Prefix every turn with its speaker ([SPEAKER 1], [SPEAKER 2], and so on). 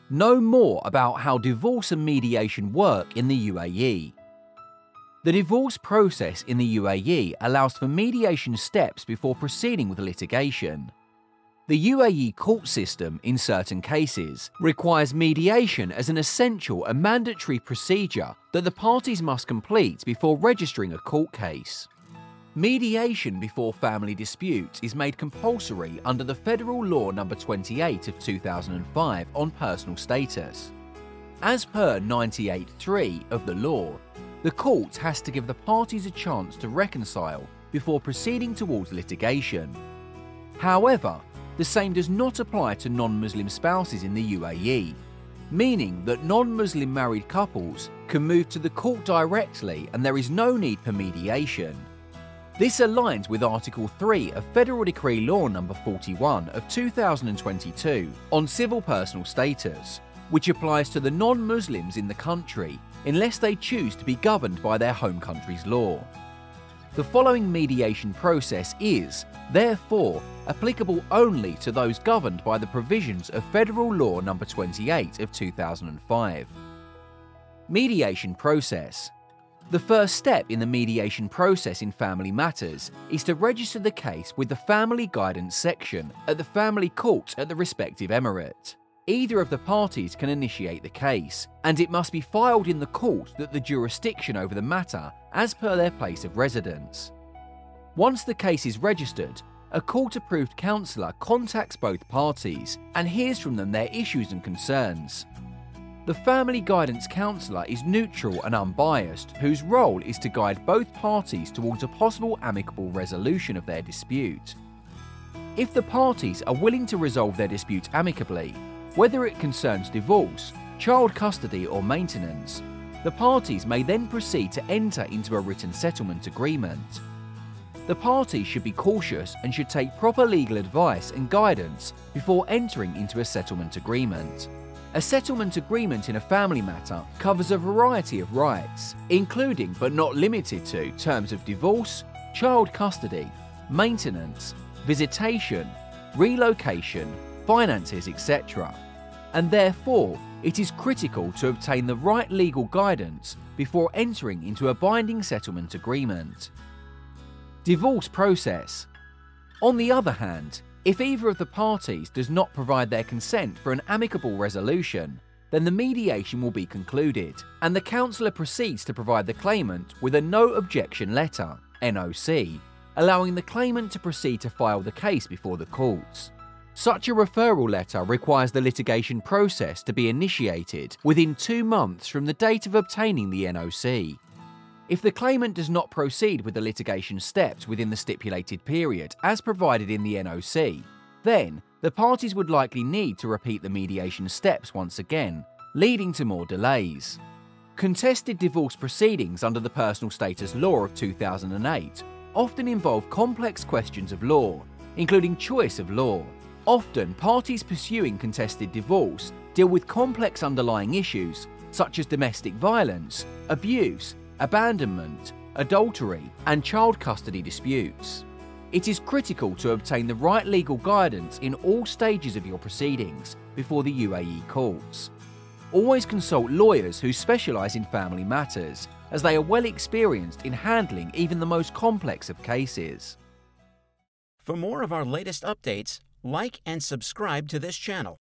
[SPEAKER 1] Know more about how divorce and mediation work in the UAE. The divorce process in the UAE allows for mediation steps before proceeding with litigation. The UAE court system, in certain cases, requires mediation as an essential and mandatory procedure that the parties must complete before registering a court case. Mediation before family disputes is made compulsory under the Federal Law No. 28 of 2005 on personal status. As per 98(3) of the law, the court has to give the parties a chance to reconcile before proceeding towards litigation. However, the same does not apply to non-Muslim spouses in the UAE, meaning that non-Muslim married couples can move to the court directly and there is no need for mediation. This aligns with Article 3 of Federal Decree Law No. 41 of 2022 on civil personal status, which applies to the non-Muslims in the country unless they choose to be governed by their home country's law. The following mediation process is, therefore, applicable only to those governed by the provisions of Federal Law No. 28 of 2005. Mediation process. The first step in the mediation process in family matters is to register the case with the Family Guidance section at the family court at the respective emirate. Either of the parties can initiate the case, and it must be filed in the court that the jurisdiction over the matter as per their place of residence. Once the case is registered, a court-approved counsellor contacts both parties and hears from them their issues and concerns. The Family Guidance Counsellor is neutral and unbiased, whose role is to guide both parties towards a possible amicable resolution of their dispute. If the parties are willing to resolve their dispute amicably, whether it concerns divorce, child custody or maintenance, the parties may then proceed to enter into a written settlement agreement. The parties should be cautious and should take proper legal advice and guidance before entering into a settlement agreement. A settlement agreement in a family matter covers a variety of rights, including but not limited to terms of divorce, child custody, maintenance, visitation, relocation, finances, etc. And therefore, it is critical to obtain the right legal guidance before entering into a binding settlement agreement. Divorce process. On the other hand, if either of the parties does not provide their consent for an amicable resolution, then the mediation will be concluded, and the counsellor proceeds to provide the claimant with a no objection letter, NOC, allowing the claimant to proceed to file the case before the courts. Such a referral letter requires the litigation process to be initiated within 2 months from the date of obtaining the NOC. If the claimant does not proceed with the litigation steps within the stipulated period as provided in the NOC, then the parties would likely need to repeat the mediation steps once again, leading to more delays. Contested divorce proceedings under the Personal Status Law of 2008 often involve complex questions of law, including choice of law. Often, parties pursuing contested divorce deal with complex underlying issues such as domestic violence, abuse, abandonment, adultery, and child custody disputes. It is critical to obtain the right legal guidance in all stages of your proceedings before the UAE courts. Always consult lawyers who specialise in family matters, as they are well experienced in handling even the most complex of cases.
[SPEAKER 2] For more of our latest updates, like and subscribe to this channel.